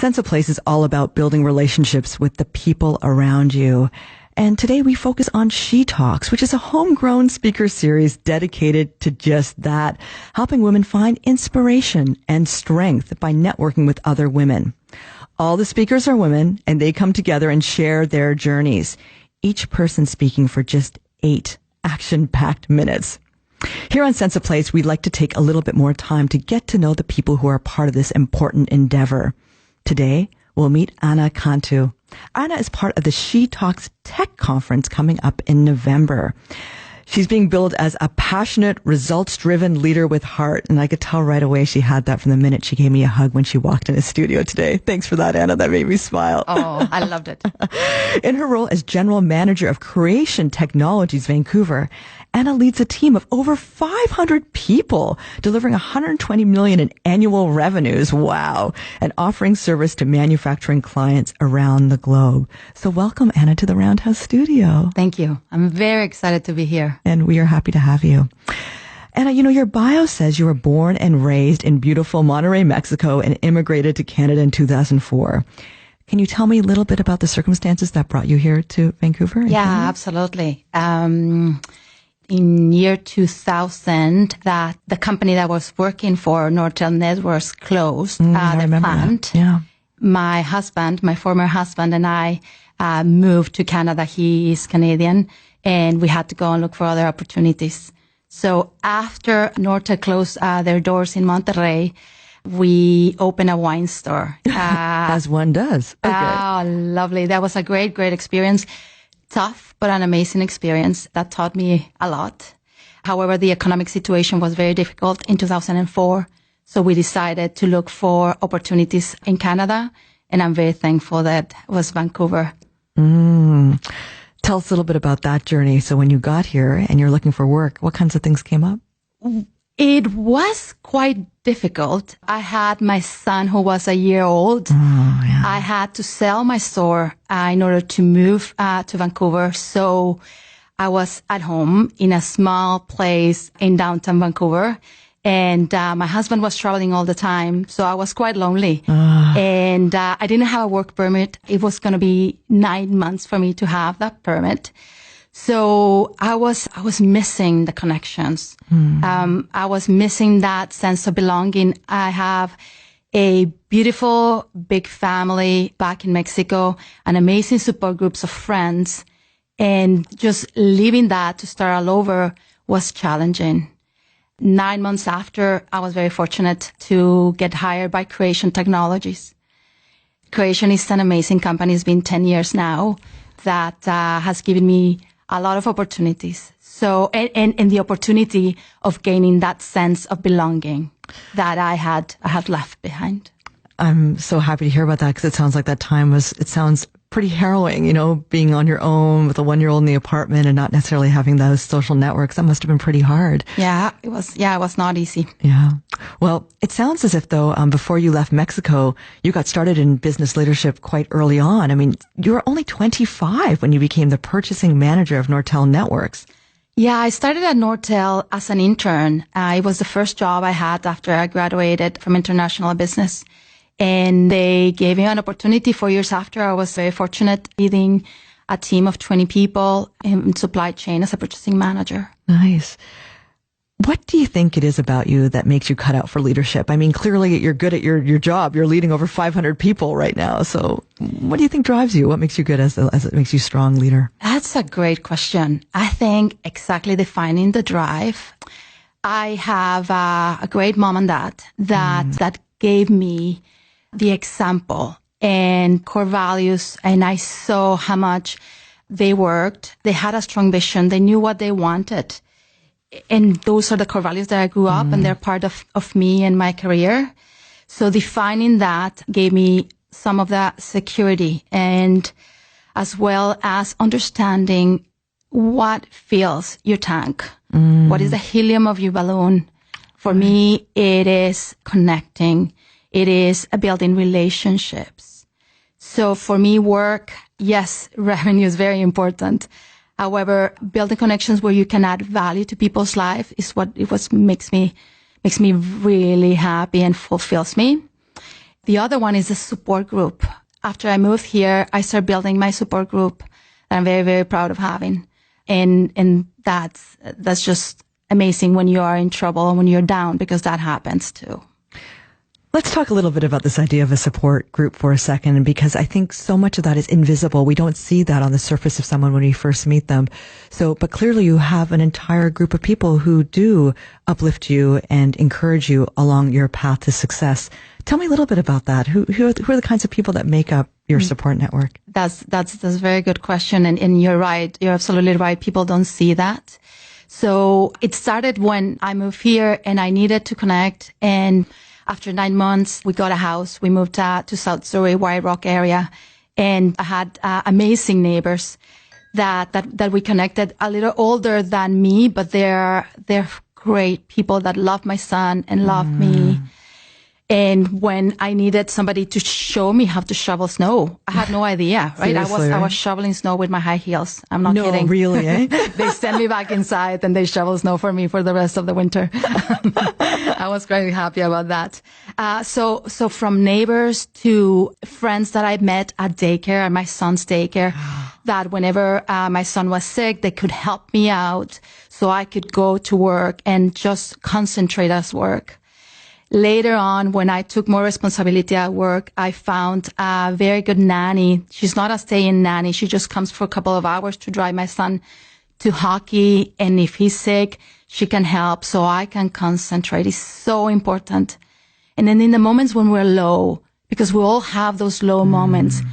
Sense of Place is all about building relationships with the people around you. And today we focus on She Talks, which is a homegrown speaker series dedicated to just that, helping women find inspiration and strength by networking with other women. All the speakers are women, and they come together and share their journeys, each person speaking for just 8 action-packed minutes. Here on Sense of Place, we'd like to take a little bit more time to get to know the people who are part of this important endeavor. Today, we'll meet Anna Cantu. Anna is part of the She Talks Tech Conference coming up in November. She's being billed as a passionate, results-driven leader with heart, and I could tell right away she had that from the minute she gave me a hug when she walked in the studio today. Thanks for that, Anna. That made me smile. Oh, I loved it. In her role as General Manager of Creation Technologies Vancouver, Anna leads a team of over 500 people, delivering $120 million in annual revenues. Wow. And offering service to manufacturing clients around the globe. So welcome, Anna, to the Roundhouse Studio. Thank you. I'm very excited to be here. And we are happy to have you. Anna, you know, your bio says you were born and raised in beautiful Monterrey, Mexico, and immigrated to Canada in 2004. Can you tell me a little bit about the circumstances that brought you here to Vancouver? Yeah, Canada? Absolutely. In year 2000, that the company that I was working for, Nortel Networks, closed the plant. Yeah. My husband, my former husband, and I moved to Canada. He is Canadian, and we had to go and look for other opportunities. So after Nortel closed their doors in Monterrey, we opened a wine store. As one does. Okay. Oh, lovely. That was a great experience. Tough, but an amazing experience that taught me a lot. However, the economic situation was very difficult in 2004. So we decided to look for opportunities in Canada. And I'm very thankful that it was Vancouver. Tell us a little bit about that journey. So when you got here and you're looking for work, what kinds of things came up? It was quite difficult. I had my son who was a year old. Oh, yeah. I had to sell my store in order to move to Vancouver. So I was at home in a small place in downtown Vancouver. And my husband was traveling all the time. So I was quite lonely. And I didn't have a work permit. It was going to be 9 months for me to have that permit. So I was missing the connections. I was missing that sense of belonging. I have a beautiful, big family back in Mexico, an amazing support groups of friends. And just leaving that to start all over was challenging. 9 months after, I was very fortunate to get hired by Creation Technologies. Creation is an amazing company. It's been 10 years now that has given me a lot of opportunities. So, and the opportunity of gaining that sense of belonging that I had left behind. I'm so happy to hear about that because it sounds like that time it sounds pretty harrowing, you know, being on your own with a 1-year-old in the apartment and not necessarily having those social networks. That must have been pretty hard. Yeah, it was not easy. Yeah. Well, it sounds as if though, before you left Mexico, you got started in business leadership quite early on. I mean, you were only 25 when you became the purchasing manager of Nortel Networks. Yeah, I started at Nortel as an intern. It was the first job I had after I graduated from international business. And they gave me an opportunity 4 years after. I was very fortunate leading a team of 20 people in supply chain as a purchasing manager. Nice. What do you think it is about you that makes you cut out for leadership? I mean, clearly you're good at your job. You're leading over 500 people right now. So what do you think drives you? What makes you good as it makes you a strong leader? That's a great question. I think exactly defining the drive. I have a great mom and dad that gave me the example and core values. And I saw how much they worked. They had a strong vision. They knew what they wanted. And those are the core values that I grew up and they're part of me and my career. So defining that gave me some of that security and as well as understanding what fills your tank. What is the helium of your balloon? For me, it is connecting. It is building relationships. So for me, work, yes, revenue is very important. However, building connections where you can add value to people's life is what makes me really happy and fulfills me. The other one is a support group. After I moved here, I started building my support group that I'm very, very proud of having. And that's just amazing when you are in trouble and when you're down, because that happens too. Let's talk a little bit about this idea of a support group for a second, because I think so much of that is invisible. We don't see that on the surface of someone when we first meet them. But clearly you have an entire group of people who do uplift you and encourage you along your path to success. Tell me a little bit about that. Who are the kinds of people that make up your support network? That's a very good question. And you're right. You're absolutely right. People don't see that. So it started when I moved here and I needed to connect, and after 9 months, we got a house. We moved to South Surrey, White Rock area. And I had amazing neighbors that we connected, a little older than me, but they're great people that love my son and love me. And when I needed somebody to show me how to shovel snow, I had no idea, right? I was shoveling snow with my high heels. I'm not kidding. No, really, eh? They sent me back inside and they shovel snow for me for the rest of the winter. I was very happy about that. So from neighbors to friends that I met at daycare, at my son's daycare, that whenever my son was sick, they could help me out so I could go to work and just concentrate at work. Later on, when I took more responsibility at work, I found a very good nanny. She's not a stay-in nanny. She just comes for a couple of hours to drive my son to hockey. And if he's sick, she can help so I can concentrate. It's so important. And then in the moments when we're low, because we all have those low moments,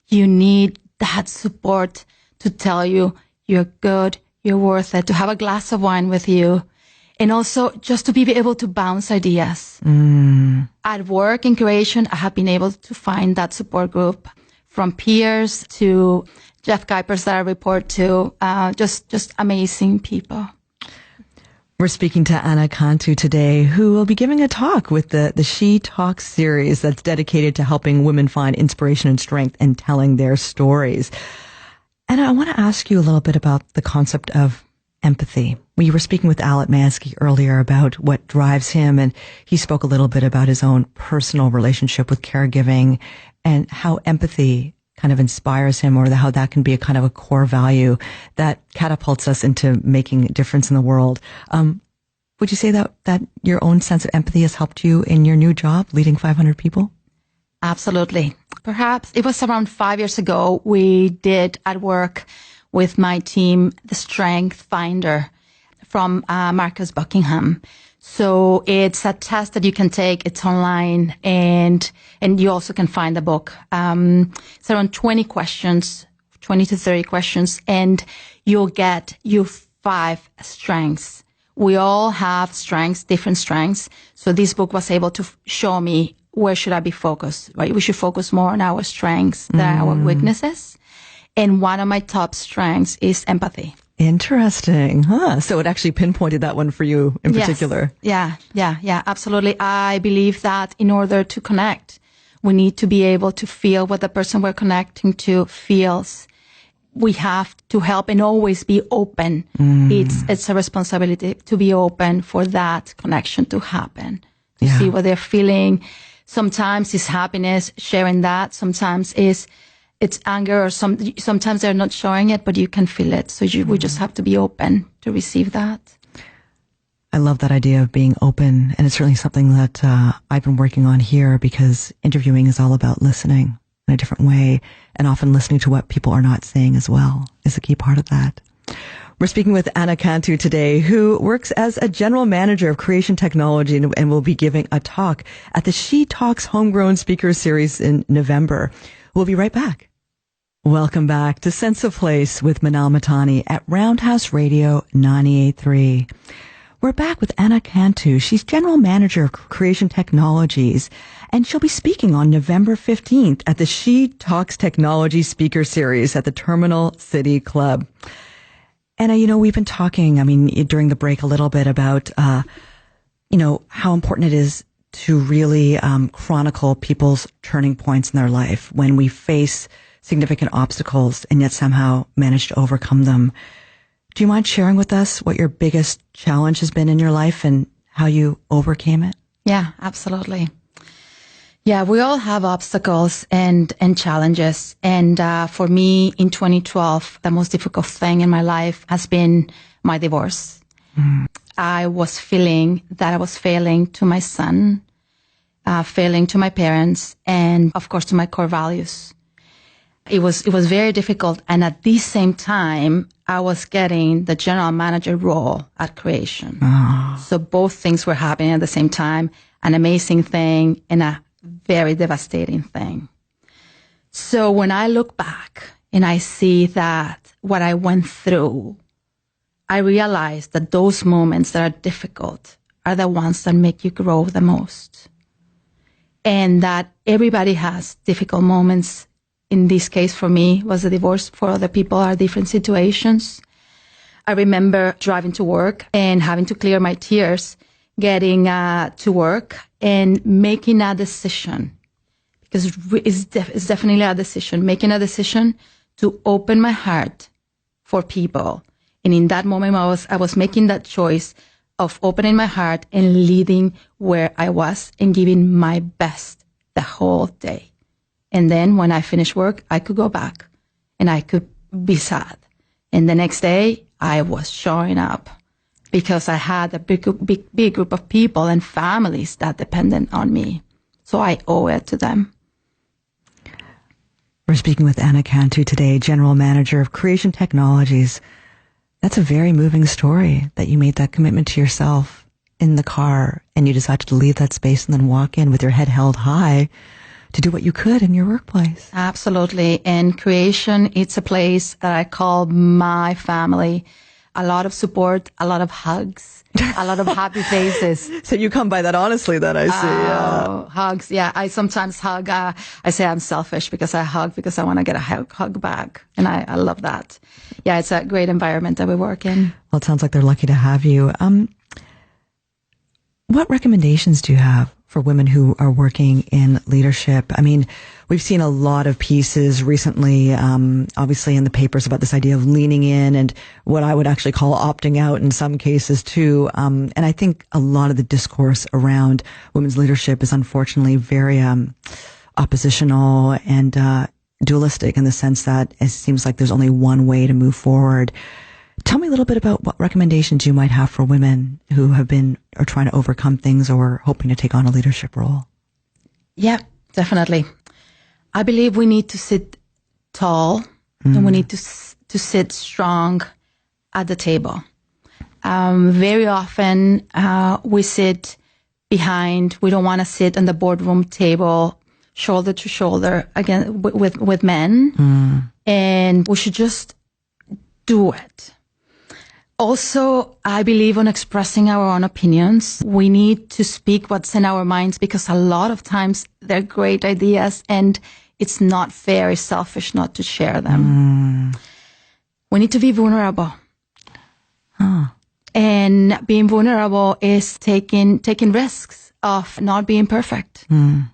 you need that support to tell you you're good, you're worth it, to have a glass of wine with you. And also just to be able to bounce ideas. At work in creation, I have been able to find that support group, from peers to Jeff Kuipers that I report to, just amazing people. We're speaking to Anna Cantu today, who will be giving a talk with the She Talks series that's dedicated to helping women find inspiration and strength and telling their stories. And I want to ask you a little bit about the concept of empathy. We were speaking with Alec Mansky earlier about what drives him, and he spoke a little bit about his own personal relationship with caregiving and how empathy kind of inspires him, or how that can be a kind of a core value that catapults us into making a difference in the world. Would you say that your own sense of empathy has helped you in your new job, leading 500 people? Absolutely. Perhaps it was around 5 years ago, we did at work with my team, the Strength Finder from Marcus Buckingham. So it's a test that you can take. It's online, and you also can find the book. It's around 20 questions, 20 to 30 questions, and you'll get your 5 strengths. We all have strengths, different strengths. So this book was able to show me where should I be focused, right? We should focus more on our strengths than our weaknesses. And one of my top strengths is empathy. Interesting. So it actually pinpointed that one for you in particular. Yeah, absolutely. I believe that in order to connect, we need to be able to feel what the person we're connecting to feels. We have to help and always be open. It's a responsibility to be open for that connection to happen, to see what they're feeling. Sometimes it's happiness, sharing that. Sometimes it's anger, or sometimes they're not showing it, but you can feel it. So we just have to be open to receive that. I love that idea of being open. And it's certainly something that I've been working on here, because interviewing is all about listening in a different way, and often listening to what people are not saying as well is a key part of that. We're speaking with Anna Cantu today, who works as a general manager of creation technology and will be giving a talk at the She Talks Homegrown Speakers Series in November. We'll be right back. Welcome back to Sense of Place with Minelle Mahtani at Roundhouse Radio 98.3. We're back with Anna Cantu. She's General Manager of Creation Technologies, and she'll be speaking on November 15th at the She Talks Technology Speaker Series at the Terminal City Club. And, we've been talking, during the break a little bit about, how important it is to really chronicle people's turning points in their life when we face significant obstacles and yet somehow manage to overcome them. Do you mind sharing with us what your biggest challenge has been in your life and how you overcame it? Yeah, absolutely. Yeah, we all have obstacles and challenges. And for me, in 2012, the most difficult thing in my life has been my divorce. I was feeling that I was failing to my son, failing to my parents, and of course to my core values. It was very difficult. And at the same time, I was getting the general manager role at Creation. So both things were happening at the same time, an amazing thing and a very devastating thing. So when I look back and I see that what I went through, I realize that those moments that are difficult are the ones that make you grow the most. And that everybody has difficult moments. In this case, for me, was a divorce. For other people, are different situations. I remember driving to work and having to clear my tears, getting to work and making a decision, because it's definitely a decision, making a decision to open my heart for people. And in that moment, I was making that choice of opening my heart and leading where I was and giving my best the whole day. And then when I finished work, I could go back and I could be sad. And the next day, I was showing up because I had a big group of people and families that depended on me. So I owe it to them. We're speaking with Anna Cantu today, General Manager of Creation Technologies. That's a very moving story that you made that commitment to yourself in the car and you decided to leave that space and then walk in with your head held high to do what you could in your workplace. Absolutely. And Creation, it's a place that I call my family. A lot of support, a lot of hugs, a lot of happy faces. So you come by that honestly, that I see. Hugs. Yeah. I sometimes hug. I say I'm selfish because I hug because I want to get a hug back. And I love that. Yeah. It's a great environment that we work in. Well, it sounds like they're lucky to have you. What recommendations do you have for women who are working in leadership? I mean, we've seen a lot of pieces recently, obviously in the papers about this idea of leaning in and what I would actually call opting out in some cases too. And I think a lot of the discourse around women's leadership is unfortunately very oppositional and dualistic in the sense that it seems like there's only one way to move forward. Tell me a little bit about what recommendations you might have for women who have been or trying to overcome things or hoping to take on a leadership role. Yeah, definitely. I believe we need to sit tall and we need to sit strong at the table. Very often we sit behind. We don't want to sit on the boardroom table, shoulder to shoulder again with men, and we should just do it. Also, I believe on expressing our own opinions. We need to speak what's in our minds because a lot of times they're great ideas and it's not fair, it's selfish not to share them. We need to be vulnerable. And being vulnerable is taking risks of not being perfect,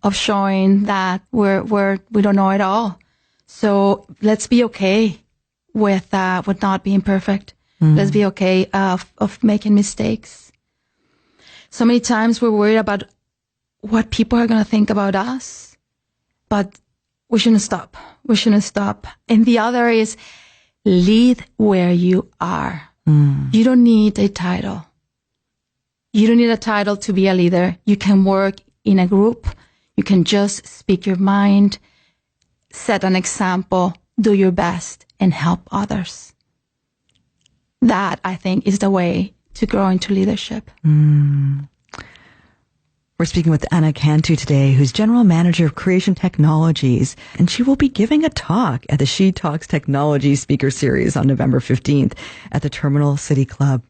of showing that we don't know it all. So let's be okay with not being perfect. Let's be okay of making mistakes. So many times we're worried about what people are going to think about us, but we shouldn't stop. We shouldn't stop. And the other is lead where you are. You don't need a title. You don't need a title to be a leader. You can work in a group. You can just speak your mind, set an example, do your best, and help others. That, I think, is the way to grow into leadership. We're speaking with Anna Cantu today, who's General Manager of Creation Technologies, and she will be giving a talk at the She Talks Technology Speaker Series on November 15th at the Terminal City Club.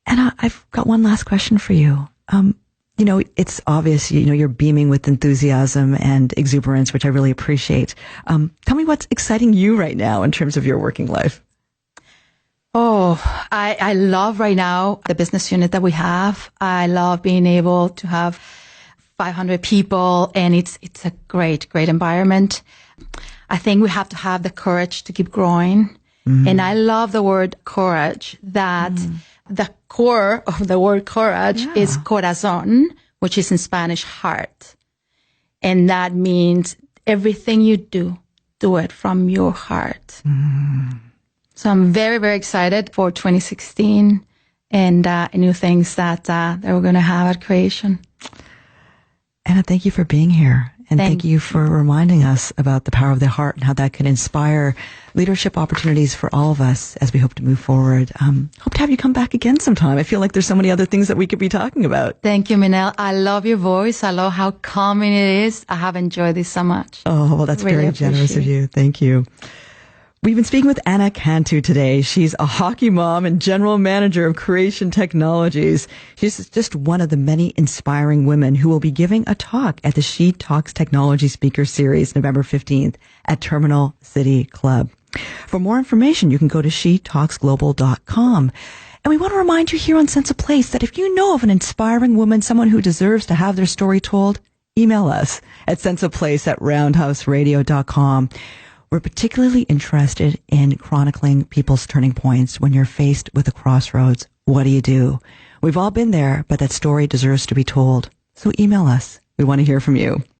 Anna, I've got one last question for you. It's obvious, you're beaming with enthusiasm and exuberance, which I really appreciate. Tell me what's exciting you right now in terms of your working life. Oh, I love right now the business unit that we have. I love being able to have 500 people and it's a great environment. I think we have to have the courage to keep growing. And I love the word courage, that the core of the word courage is corazón, which is in Spanish heart. And that means everything you do it from your heart. So I'm very, very excited for 2016 and new things that we're going to have at Creation. Anna, thank you for being here. And thank you for reminding us about the power of the heart and how that can inspire leadership opportunities for all of us as we hope to move forward. Hope to have you come back again sometime. I feel like there's so many other things that we could be talking about. Thank you, Minelle. I love your voice. I love how calming it is. I have enjoyed this so much. Oh, well, that's really very generous of you. Thank you. We've been speaking with Anna Cantu today. She's a hockey mom and general manager of Creation Technologies. She's just one of the many inspiring women who will be giving a talk at the She Talks Technology Speaker Series November 15th at Terminal City Club. For more information, you can go to shetalksglobal.com. And we want to remind you here on Sense of Place that if you know of an inspiring woman, someone who deserves to have their story told, email us at senseofplace@roundhouseradio.com. We're particularly interested in chronicling people's turning points when you're faced with a crossroads. What do? We've all been there, but that story deserves to be told. So email us. We want to hear from you.